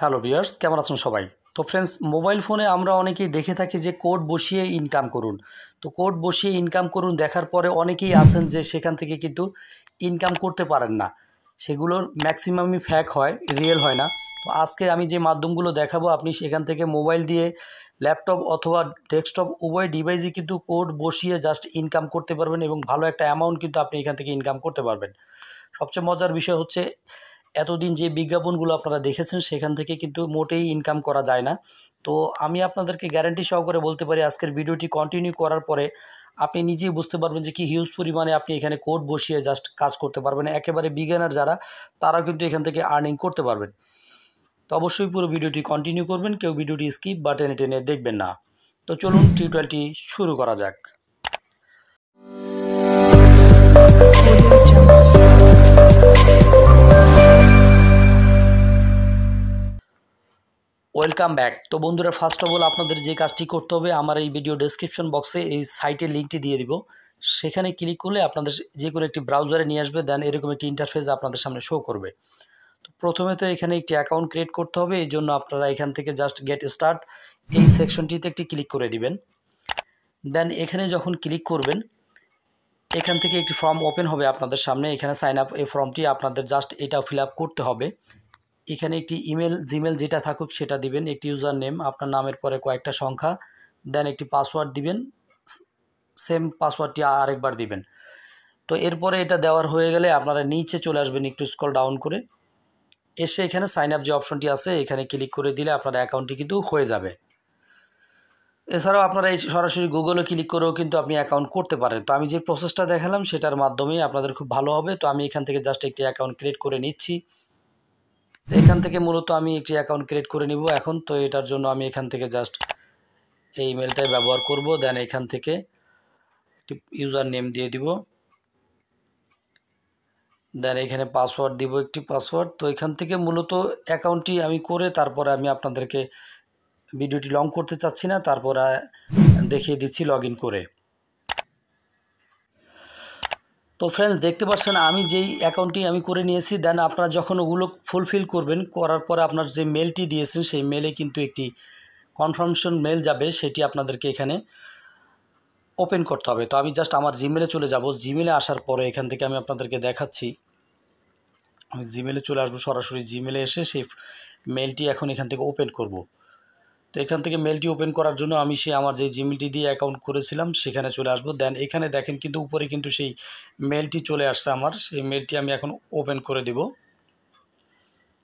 Hello viewers, কেমন আছেন সবাই? তো ফ্রেন্ডস, মোবাইল ফোনে আমরা অনেকেই দেখে থাকি যে কোড বসিয়ে ইনকাম করুন। তো কোড বসিয়ে ইনকাম করুন দেখার পরে অনেকেই আছেন যে সেখান থেকে কিন্তু ইনকাম করতে পারেন না। সেগুলোর ম্যাক্সিমামই ফ্যাক হয়, রিয়েল হয় না। তো আজকে আমি যে মাধ্যমগুলো দেখাবো, আপনি সেখান থেকে মোবাইল দিয়ে, ল্যাপটপ অথবা ডেস্কটপ উভয় ডিভাইসে কিন্তু কোড বসিয়ে জাস্ট ইনকাম করতে পারবেন এবং ভালো একটা অ্যামাউন্ট কিন্তু আপনি এখান থেকে ইনকাম করতে পারবেন। সবচেয়ে মজার বিষয় হচ্ছে, এতদিন যে বিজ্ঞাপনগুলো আপনারা দেখেছেন সেখান থেকে কিন্তু মোটেই ইনকাম করা যায় না। তো আমি আপনাদেরকে গ্যারান্টি সহকারে বলতে পারি, আজকের ভিডিওটি কন্টিনিউ করার পরে আপনি নিজেই বুঝতে পারবেন যে কি হিউজ পরিমাণে আপনি এখানে কোড বসিয়ে জাস্ট কাজ করতে পারবেন। একেবারে বিগিনার যারা, তারাও কিন্তু এখান থেকে আর্নিং করতে পারবেন। তো অবশ্যই পুরো ভিডিওটি কন্টিনিউ করবেন, কেউ ভিডিওটি স্কিপ বা টেনে টেনে দেখবেন না। তো চলুন টিউটোরিয়ালটি শুরু করা যাক। Welcome back. তো বন্ধুরা, ফার্স্ট অফ অল আপনাদের যে কাজটি করতে হবে, আমার এই ভিডিও ডেসক্রিপশন বক্সে এই সাইটের লিঙ্কটি দিয়ে দিব। সেখানে ক্লিক করলে আপনাদের যে কোনো একটি ব্রাউজারে নিয়ে আসবে, দেন এরকম একটি ইন্টারফেস আপনাদের সামনে শো করবে। তো প্রথমে তো এখানে একটি অ্যাকাউন্ট ক্রিয়েট করতে হবে। এই জন্য আপনারা এখান থেকে জাস্ট গেট স্টার্ট এই সেকশনটিতে একটি ক্লিক করে দিবেন। দেন এখানে যখন ক্লিক করবেন, এখান থেকে একটি ফর্ম ওপেন হবে আপনাদের সামনে। এখানে সাইন আপ, এই ফর্মটি আপনাদের জাস্ট এটা ফিল আপ করতে হবে। এখানে একটি ইমেল, জিমেল যেটা থাকুক সেটা দিবেন, একটি ইউজার নেম, আপনার নামের পরে কয়েকটা সংখ্যা, দেন একটি পাসওয়ার্ড দিবেন, সেম পাসওয়ার্ডটি আরেকবার দিবেন। তো এরপরে এটা দেওয়ার হয়ে গেলে আপনারা নিচে চলে আসবেন একটু স্ক্রল ডাউন করে, এসে এখানে সাইন আপ যে অপশনটি আছে এখানে ক্লিক করে দিলে আপনার অ্যাকাউন্টটি কিন্তু হয়ে যাবে। এছাড়াও আপনারা এই সরাসরি গুগলে ক্লিক করেও কিন্তু আপনি অ্যাকাউন্ট করতে পারেন। তো আমি যে প্রসেসটা দেখালাম সেটার মাধ্যমেই আপনাদের খুব ভালো হবে। তো আমি এখান থেকে জাস্ট একটি অ্যাকাউন্ট ক্রিয়েট করে নিচ্ছি। তো এখান থেকে মূলত আমি একটি অ্যাকাউন্ট ক্রিয়েট করে নিব এখন। তো এটার জন্য আমি এখান থেকে জাস্ট এই ইমেলটাই ব্যবহার করব। দেন এখান থেকে একটি ইউজার নেম দিয়ে দিব, দেন এখানে পাসওয়ার্ড দিব, একটি পাসওয়ার্ড। তো এখান থেকে মূলত অ্যাকাউন্টটি আমি করে তারপরে আমি আপনাদেরকে, ভিডিওটি লং করতে চাচ্ছি না, তারপরে দেখিয়ে দিচ্ছি লগ ইন করে। তো ফ্রেন্ডস, দেখতে পাচ্ছেন আমি যেই অ্যাকাউন্টটি আমি করে নিয়েছি। দেন আপনারা যখন ওগুলো ফুলফিল করবেন, করার পরে আপনার যে মেলটি দিয়েছেন সেই মেলে কিন্তু একটি কনফার্মেশন মেল যাবে, সেটি আপনাদেরকে এখানে ওপেন করতে হবে। তো আমি জাস্ট আমার জিমেলে চলে যাব। জিমেলে আসার পরে এখান থেকে আমি আপনাদেরকে দেখাচ্ছি। আমি জিমেলে চলে আসবো, সরাসরি জিমেলে এসে সেই মেলটি এখন এখান থেকে ওপেন করব। তো এখান থেকে মেলটি ওপেন করার জন্য আমি আমার যে জিমেলটি দিয়ে অ্যাকাউন্ট করেছিলাম সেখানে চলে আসবো। দেন এখানে দেখেন কিন্তু উপরে কিন্তু সেই মেলটি চলে আসছে আমার। সেই মেলটি আমি এখন ওপেন করে দিব।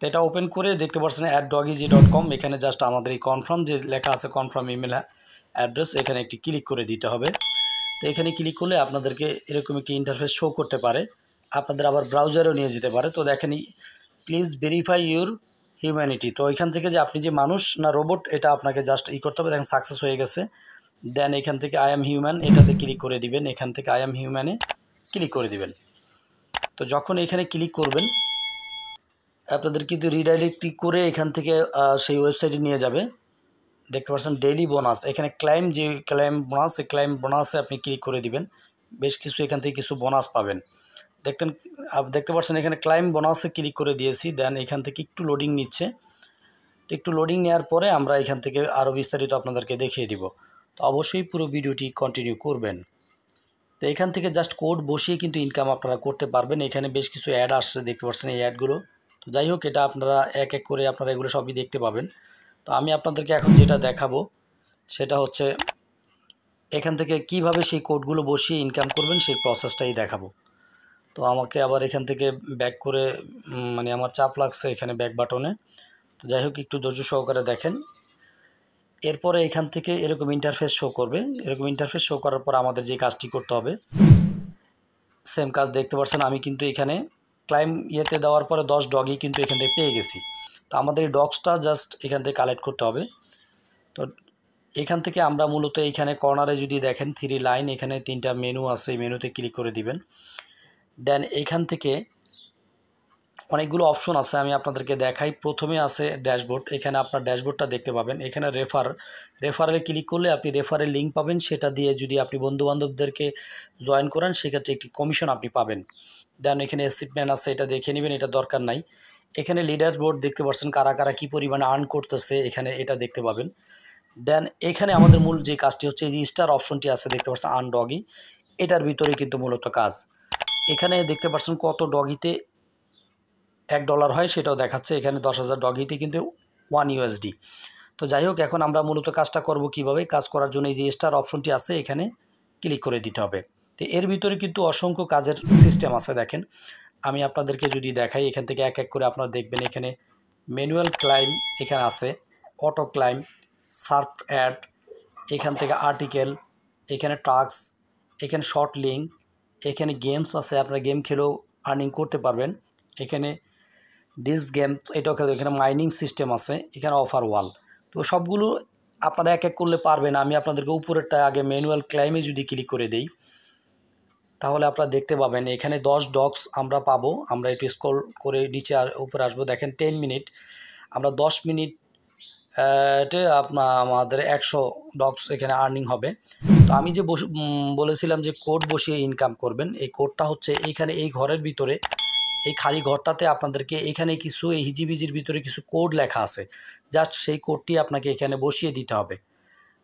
তো এটা ওপেন করে দেখতে পাচ্ছেন @doggy.com, এখানে জাস্ট আমাদের এই কনফার্ম যে লেখা আছে, কনফার্ম ইমেল অ্যাড্রেস, এখানে একটি ক্লিক করে দিতে হবে। তো এখানে ক্লিক করলে আপনাদেরকে এরকম একটি ইন্টারফেস শো করতে পারে, আপনাদের আবার ব্রাউজারেও নিয়ে যেতে পারে। তো দেখেন, প্লিজ ভেরিফাই ইউর হিউম্যানিটি। তো এখান থেকে যে আপনি যে মানুষ না রোবট, এটা আপনাকে জাস্ট করতে হবে। দেখেন সাকসেস হয়ে গেছে। দেন এখান থেকে আই অ্যাম হিউম্যান এটাতে ক্লিক করে দিবেন। এখান থেকে আই অ্যাম হিউম্যানে ক্লিক করে দিবেন। তো যখন এখানে ক্লিক করবেন, আপনাদের কিন্তু রিডাইরেক্ট করে এখান থেকে সেই ওয়েবসাইটে নিয়ে যাবে। দেখতে পাচ্ছেন ডেইলি বোনাস, এখানে ক্লাইম, যে ক্লাইম বোনাস, এই ক্লাইম বোনাসে আপনি ক্লিক করে দিবেন। বেশ কিছু এখান থেকে কিছু বোনাস পাবেন। দেখতে পাচ্ছেন এখানে ক্লাইম বোনাসে ক্লিক করে দিয়েছি। দেন এখান থেকে একটু লোডিং নিচ্ছে। তো একটু লোডিং নেওয়ার পরে আমরা এখান থেকে আরও বিস্তারিত আপনাদেরকে দেখিয়ে দিব। তো অবশ্যই পুরো ভিডিওটি কন্টিনিউ করবেন। তো এখান থেকে জাস্ট কোড বসিয়ে কিন্তু ইনকাম আপনারা করতে পারবেন। এখানে বেশ কিছু অ্যাড আসছে, দেখতে পাচ্ছেন এই অ্যাডগুলো। তো যাই হোক, এটা আপনারা এক এক করে আপনারা এগুলো সবই দেখতে পাবেন। তো আমি আপনাদেরকে এখন যেটা দেখাবো সেটা হচ্ছে এখান থেকে কিভাবে সেই কোডগুলো বসিয়ে ইনকাম করবেন সেই প্রসেসটাই দেখাবো। তো আমাকে আবার এখান থেকে ব্যাক করে, মানে আমার চাপ লাগছে এখানে ব্যাক বাটনে। তো যাই হোক, একটু ধৈর্য সহকারে দেখেন। এরপরে এখান থেকে এরকম ইন্টারফেস শো করবে। এরকম ইন্টারফেস শো করার পর আমাদের যে কাজটি করতে হবে, সেম কাজ দেখতে পাচ্ছেন আমি কিন্তু এখানে ক্লাইম দেওয়ার পরে 10 ডগই কিন্তু এখান থেকে পেয়ে গেছি। তো আমাদের এই ডগসটা জাস্ট এখান থেকে কালেক্ট করতে হবে। তো এখান থেকে আমরা মূলত এইখানে কর্নারে যদি দেখেন 3 লাইন, এখানে 3টা মেনু আছে, এই মেনুতে ক্লিক করে দিবেন। দেন এইখান থেকে অনেকগুলো অপশন আছে, আমি আপনাদেরকে দেখাই। প্রথমে আছে ড্যাশবোর্ড, এখানে আপনার ড্যাশবোর্ডটা দেখতে পাবেন। এখানে রেফারে ক্লিক করলে আপনি রেফারের লিঙ্ক পাবেন, সেটা দিয়ে যদি আপনি বন্ধুবান্ধবদেরকে জয়েন করেন সেক্ষেত্রে একটি কমিশন আপনি পাবেন। দেন এখানে অ্যাচিভমেন্ট আছে, এটা দেখে নেবেন, এটা দরকার নাই। এখানে লিডার বোর্ড দেখতে পাচ্ছেন কারা কারা কী পরিমাণে আর্ন করতেছে, এখানে এটা দেখতে পাবেন। দেন এখানে আমাদের মূল যে কাজটি হচ্ছে এই যে স্টার অপশনটি আছে দেখতে পাচ্ছেন আর্ন ডগি, এটার ভিতরে কিন্তু মূলত কাজ। এখানে দেখতে পাচ্ছেন কত ডগিতে $1 হয় সেটাও দেখাচ্ছে, এখানে 10,000 ডগিতে কিন্তু $1 USD। তো যাই হোক, এখন আমরা মূলত কাজটা করব কিভাবে। কাজ করার জন্য এই যে স্টার অপশনটি আছে এখানে ক্লিক করে দিতে হবে। তো এর ভিতরে কিন্তু অসংখ্য কাজের সিস্টেম আছে। দেখেন আমি আপনাদেরকে যদি দেখাই, এখান থেকে এক এক করে আপনারা দেখবেন। এখানে ম্যানুয়াল ক্লাইম এখানে আছে, অটো ক্লাইম, সার্ফ অ্যাড, এখান থেকে আর্টিকেল, এখানে টাস্ক, এখানে শর্ট লিঙ্ক, এখানে গেমস আছে, আপনারা গেম খেলেও আর্নিং করতে পারবেন। এখানে ডিস গেম, এটাও এখানে মাইনিং সিস্টেম আছে, এখানে অফার ওয়াল। তো সবগুলো আপনারা এক এক করলে পারবেন। আমি আপনাদেরকে উপরেরটা আগে ম্যানুয়াল ক্লাইমে যদি ক্লিক করে দেই তাহলে আপনারা দেখতে পাবেন এখানে 10 ডগস আমরা পাবো। আমরা একটু স্ক্রল করে নিচে উপরে আসবো, দেখেন 10 মিনিট, আমরা 10 মিনিট আমাদের 100 ডগস এখানে আর্নিং হবে। তো আমি যে বলেছিলাম যে কোড বসিয়ে ইনকাম করবেন, এই কোডটা হচ্ছে এইখানে এই ঘরের ভিতরে, এই খালি ঘরটাতে আপনাদেরকে এখানে কিছু এই হিজিবিজির ভিতরে কিছু কোড লেখা আছে, জাস্ট সেই কোডটি আপনাকে এখানে বসিয়ে দিতে হবে।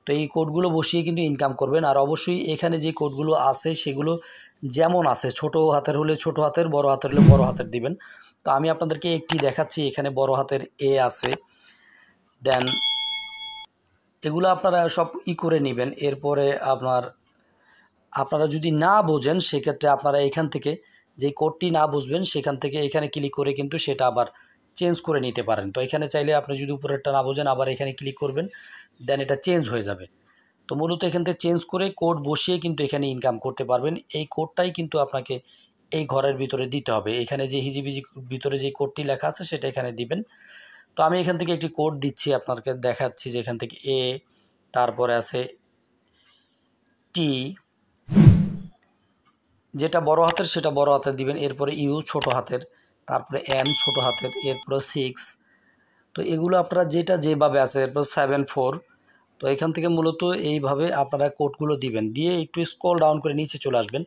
তো এই কোডগুলো বসিয়ে কিন্তু ইনকাম করবেন। আর অবশ্যই এখানে যে কোডগুলো আছে সেগুলো যেমন আছে, ছোট হাতের হলে ছোট হাতের, বড় হাতের হলে বড় হাতের দিবেন। তো আমি আপনাদেরকে একটি দেখাচ্ছি, এখানে বড় হাতের এ আছে। দেন এগুলো আপনারা সব করে নেবেন। এরপরে আপনারা যদি না বোঝেন সেক্ষেত্রে আপনারা এখান থেকে যে কোডটি না বুঝবেন সেখান থেকে এখানে ক্লিক করে কিন্তু সেটা আবার চেঞ্জ করে নিতে পারেন। তো এখানে চাইলে আপনি যদি উপরেরটা না বোঝেন আবার এখানে ক্লিক করবেন, দেন এটা চেঞ্জ হয়ে যাবে। তো মূলত এখান থেকে চেঞ্জ করে কোড বসিয়ে কিন্তু এখানে ইনকাম করতে পারবেন। এই কোডটাই কিন্তু আপনাকে এই ঘরের ভিতরে দিতে হবে। এখানে যে হিজিবিজি ভিতরে যে কোডটি লেখা আছে সেটা এখানে দিবেন। তো আমি এখান থেকে একটি কোড দিচ্ছি, আপনাকে দেখাচ্ছি যে এখান থেকে এ, তারপরে আছে টি, যেটা বড় হাতের সেটা বড় হাতের দিবেন, এরপরে ইউ ছোট হাতের, তারপরে এন ছোট হাতের, এরপরে 6। তো এগুলো আপনারা যেটা যেভাবে আছে, এরপর 7 4। তো এখান থেকে মূলত এইভাবে আপনারা কোডগুলো দিবেন, দিয়ে একটু স্ক্রল ডাউন করে নিচে চলে আসবেন।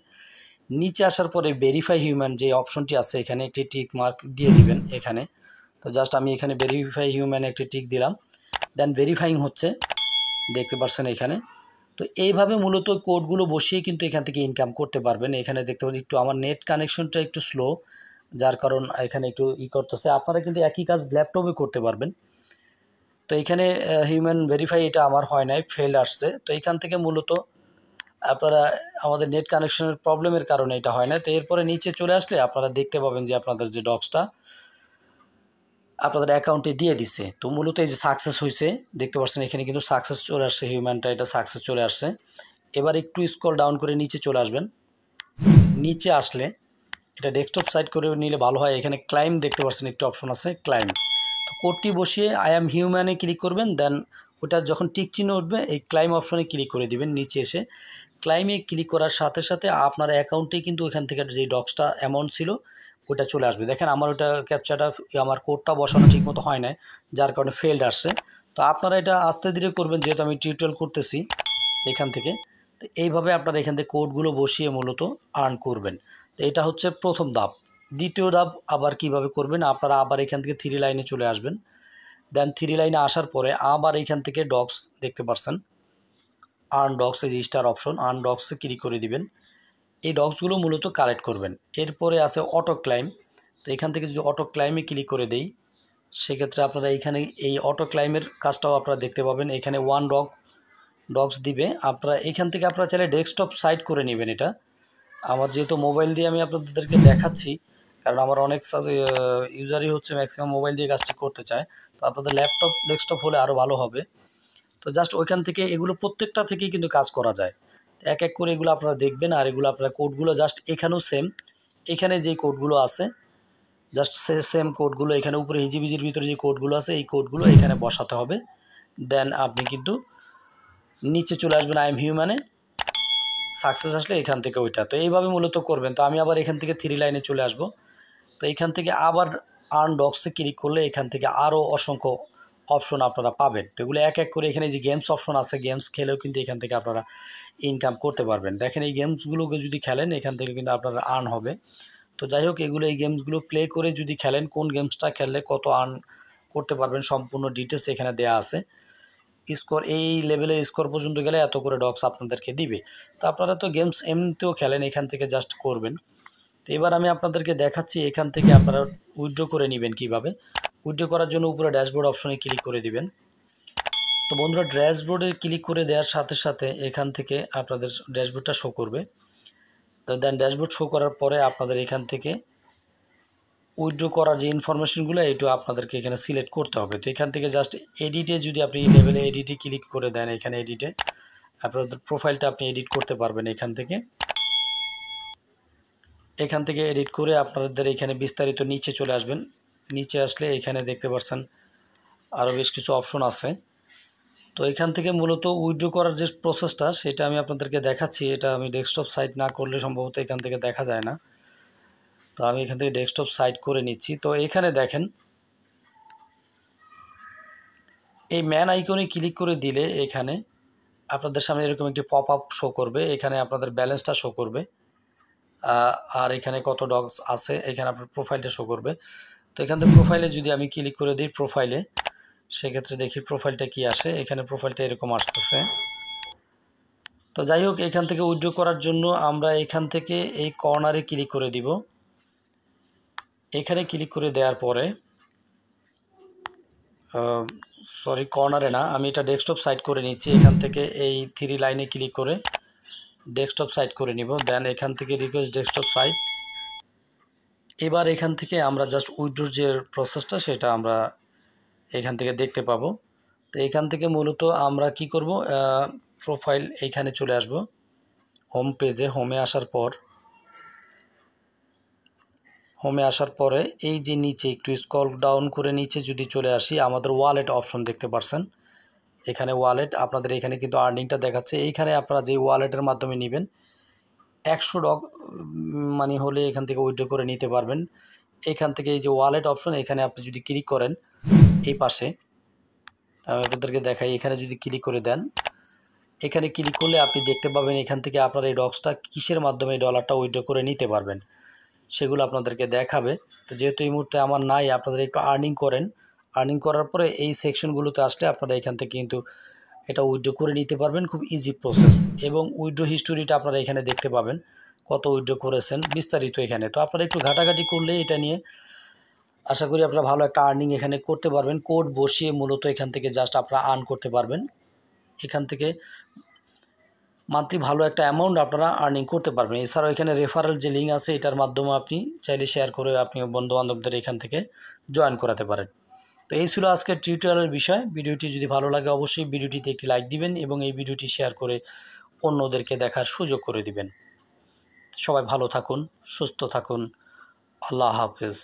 নিচে আসার পরে ভেরিফাই হিউম্যান যে অপশনটি আছে এখানে একটি টিক মার্ক দিয়ে দিবেন এখানে। তো জাস্ট আমি এখানে ভেরিফাই হিউম্যান একটি টিক দিলাম, দেন ভেরিফাইং হচ্ছে, দেখতে পাচ্ছেন এখানে। তো এইভাবে মূলত কোডগুলো বসিয়ে কিন্তু এখান থেকে ইনকাম করতে পারবেন। এখানে দেখতে পাচ্ছি একটু আমার নেট কানেকশনটা একটু স্লো, যার কারণ এখানে একটু করতেছে। আপনারা কিন্তু একই কাজ ল্যাপটপে করতে পারবেন। তো এখানে হিউম্যান ভেরিফাই এটা আমার হয় নাই, ফেল আসছে। তো এখান থেকে মূলত আপনারা আমাদের নেট কানেকশনের প্রবলেমের কারণে এটা হয় না। তো এরপরে নিচে চলে আসলে আপনারা দেখতে পাবেন যে আপনাদের যে ডক্সটা আপনাদের অ্যাকাউন্টে দিয়ে দিছে। তো মূলত এই যে সাকসেস হয়েছে দেখতে পাচ্ছেন, এখানে কিন্তু সাকসেস চলে আসছে, হিউম্যানটা এটা সাকসেস চলে আসছে। এবার একটু স্ক্রল ডাউন করে নিচে চলে আসবেন। নিচে আসলে এটা ডেস্কটপ সাইড করে নিলে ভালো হয়। এখানে ক্লাইম দেখতে পাচ্ছেন একটু অপশন আছে, ক্লাইম। তো কোডটি বসিয়ে আই অ্যাম হিউম্যানে ক্লিক করবেন, দেন ওটা যখন টিক চিহ্ন উঠবে এই ক্লাইম অপশনে ক্লিক করে দিবেন। নিচে এসে ক্লাইমে ক্লিক করার সাথে সাথে আপনার অ্যাকাউন্টে কিন্তু ওখান থেকে যে ডক্সটা অ্যামাউন্ট ছিল ওটা চলে আসবে। দেখেন আমার ওটা ক্যাপচাটা, আমার কোডটা বসানো ঠিকমতো হয় না, যার কারণে ফেলড আসছে। তো আপনারা এটা আস্তে ধীরে করবেন, যেহেতু আমি টিউটোরিয়াল করতেছি এখান থেকে। তো এইভাবে আপনারা এখান থেকে কোডগুলো বসিয়ে মূলত আর্ন করবেন। তো এটা হচ্ছে প্রথম ধাপ। দ্বিতীয় ধাপ আবার কিভাবে করবেন, আপনারা আবার এখান থেকে 3 লাইনে চলে আসবেন। দেন 3 লাইনে আসার পরে আবার এখান থেকে ডক্স দেখতে পাচ্ছেন, আর্ন ডক্স, এই যে স্টার অপশন, আর্ন ডক্সে ক্লিক করে দিবেন। এই ডক্সগুলো মূলত কালেক্ট করবেন। এরপরে আছে অটো ক্লাইম। তো এখান থেকে যদি অটো ক্লাইমে ক্লিক করে দেই সেক্ষেত্রে আপনারা এইখানে এই অটো ক্লাইমের কাজটাও আপনারা দেখতে পাবেন। এখানে 1 ডক্স দিবে। আপনারা এখান থেকে আপনারা চাইলে ডেস্কটপ সাইড করে নেবেন। এটা আমার যেহেতু মোবাইল দিয়ে আমি আপনাদেরকে দেখাচ্ছি, কারণ আমার অনেক ইউজারই হচ্ছে ম্যাক্সিমাম মোবাইল দিয়ে কাজটি করতে চায়। তো আপনাদের ল্যাপটপ ডেস্কটপ হলে আরও ভালো হবে। তো জাস্ট ওইখান থেকে এগুলো প্রত্যেকটা থেকেই কিন্তু কাজ করা যায়। এক এক করে এগুলো আপনারা দেখবেন। আর এগুলো আপনারা কোডগুলো জাস্ট এখানেও সেম, এখানে যে কোডগুলো আছে জাস্ট সেম কোডগুলো এখানে উপরে হিজিবিজির ভিতরে যে কোডগুলো আছে এই কোডগুলো এখানে বসাতে হবে। দেন আপনি কিন্তু নিচে চলে আসবেন আই এম হিউম্যানে, সাকসেস আসলে এখান থেকে ওইটা। তো এইভাবে মূলত করবেন। তো আমি আবার এখান থেকে 3 লাইনে চলে আসব। তো এখান থেকে আবার আর্ন ডক্সে ক্লিক করলে এখান থেকে আরও অসংখ্য অপশন আপনারা পাবেন। তো এগুলো এক এক করে এখানে যে গেমস অপশন আছে, গেমস খেলেও কিন্তু এখান থেকে আপনারা ইনকাম করতে পারবেন। দেখেন এই গেমসগুলোকে যদি খেলেন এখান থেকে কিন্তু আপনারা আর্ন হবে। তো যাই হোক, এগুলো এই গেমসগুলো প্লে করে যদি খেলেন, কোন গেমসটা খেললে কত আর্ন করতে পারবেন সম্পূর্ণ ডিটেলস এখানে দেওয়া আছে। স্কোর, এই লেভেলের স্কোর পর্যন্ত গেলে এত করে ডগস আপনাদেরকে দিবে। তো আপনারা তো গেমস এমনিতেও খেলেন, এখান থেকে জাস্ট করবেন। তো এবার আমি আপনাদেরকে দেখাচ্ছি এখান থেকে আপনারা উইথড্র করে নেবেন কিভাবে। উইথড্র করার জন্য উপরে ড্যাশবোর্ড অপশনে ক্লিক করে দিবেন। তো বন্ধুরা, ড্যাশবোর্ডে ক্লিক করে দেওয়ার সাথে সাথে এখান থেকে আপনাদের ড্যাশবোর্ডটা শো করবে। তো দেন ড্যাশবোর্ড শো করার পরে আপনাদের এখান থেকে উইথড্র করার যে ইনফরমেশনগুলো এইটা আপনাদেরকে এখানে সিলেক্ট করতে হবে। তো এখান থেকে জাস্ট এডিটে যদি আপনি এই লেভেলে এডিটে ক্লিক করে দেন, এখানে এডিটে আপনাদের প্রোফাইলটা আপনি এডিট করতে পারবেন। এখান থেকে এডিট করে আপনাদের এখানে বিস্তারিত নিচে চলে আসবেন। নিচে আসলে এখানে দেখতে পাচ্ছেন আরও বেশ কিছু অপশন আছে। তো এখান থেকে মূলত উইথড্র করার যে প্রসেসটা সেটা আমি আপনাদেরকে দেখাচ্ছি। এটা আমি ডেস্কটপ সাইট না করলে সম্ভবত এখান থেকে দেখা যায় না। তো আমি এখান থেকে ডেস্কটপ সাইট করে নিচ্ছি। তো এখানে দেখেন, এই ম্যান আইকনে ক্লিক করে দিলে এখানে আপনাদের সামনে এরকম একটি পপ আপ শো করবে। এখানে আপনাদের ব্যালেন্সটা শো করবে, আর এখানে কত ডগস আছে, এখানে আপনার প্রোফাইলটা শো করবে। তো এখান থেকে প্রোফাইলে যদি আমি ক্লিক করে দিই প্রোফাইলে, সেক্ষেত্রে দেখি প্রোফাইলটা কি আসে। এখানে প্রোফাইলটা এরকম আসতেছে। তো যাই হোক, এখান থেকে উইথড্র করার জন্য আমরা এখান থেকে এই কর্নারে ক্লিক করে দিব। এখানে ক্লিক করে দেওয়ার পরে সরি, কর্নারে না, আমি এটা ডেস্কটপ সাইট করে নিচ্ছি। এখান থেকে এই 3 লাইনে ক্লিক করে ডেস্কটপ সাইট করে নিব। দেন এখান থেকে রিকোয়েস্ট ডেস্কটপ সাইট। এবার এখান থেকে আমরা জাস্ট উইথড্রর যে প্রসেসটা সেটা আমরা এখান থেকে দেখতে পাবো। তো এখান থেকে মূলত আমরা কি করব, প্রোফাইল এইখানে চলে আসব, হোম পেজে। হোমে আসার পরে এই যে নিচে একটু স্ক্রল ডাউন করে নিচে যদি চলে আসি, আমাদের ওয়ালেট অপশন দেখতে পাচ্ছেন। এখানে ওয়ালেট, আপনাদের এখানে কিন্তু আর্নিংটা দেখাচ্ছে। এইখানে আপনারা যে ওয়ালেটের মাধ্যমে নেবেন 100 ডগ মানি হলে এখান থেকে উইথড্র করে নিতে পারবেন। এখান থেকে এই যে ওয়ালেট অপশন, এখানে আপনি যদি ক্লিক করেন এই পাশে, আমি আপনাদেরকে দেখাই, এখানে যদি ক্লিক করে দেন, এখানে ক্লিক করলে আপনি দেখতে পাবেন এখান থেকে আপনার এই ডগসটা কিসের মাধ্যমে এই ডলারটা উইথড্র করে নিতে পারবেন সেগুলো আপনাদেরকে দেখাবে। তো যেহেতু এই মুহূর্তে আমার নাই, আপনাদের একটু আর্নিং করেন। আর্নিং করার পরে এই সেকশনগুলোতে আসলে আপনারা এখান থেকে কিন্তু এটা উইথড্র করে নিতে পারবেন, খুব ইজি প্রসেস। এবং উইথড্র হিস্টোরিটা আপনারা এখানে দেখতে পাবেন, কত উইথড্র করেছেন বিস্তারিত এখানে। তো আপনারা একটু ঘাটাঘাটি করলে এটা নিয়ে আশা করি আপনারা ভালো একটা আর্নিং এখানে করতে পারবেন। কোড বসিয়ে মূলত এখান থেকে জাস্ট আপনারা আর্ন করতে পারবেন। এখান থেকে মান্থলি ভালো একটা অ্যামাউন্ট আপনারা আর্নিং করতে পারবেন। এছাড়াও এখানে রেফারেল যে লিঙ্ক আছে এটার মাধ্যমে আপনি চাইলে শেয়ার করে আপনি বন্ধুবান্ধবদের এখান থেকে জয়েন করাতে পারেন। তো এই ছিল আজকের টিউটোরিয়ালের বিষয়। ভিডিওটি যদি ভালো লাগে অবশ্যই ভিডিওটিতে একটি লাইক দিবেন এবং এই ভিডিওটি শেয়ার করে অন্যদেরকে দেখার সুযোগ করে দিবেন। সবাই ভালো থাকুন, সুস্থ থাকুন। আল্লাহ হাফেজ।